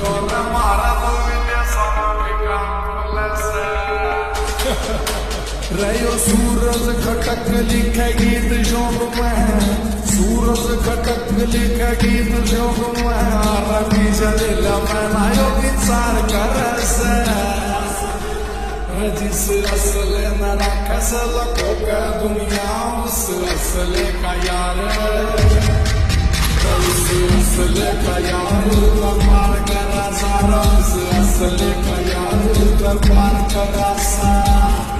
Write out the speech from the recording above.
और मारा तो विद्या समापिका रयो सूरज खटक लिखे गीत जोग में सूरज खटक लिखे गीत जोग में रवि जलिल में नायो विचार करस जिस असले नरा कसल को का दुनिया उस असले का यार उस असले का यार दरबार करा सारा उस असले का यार दरबार करा सारा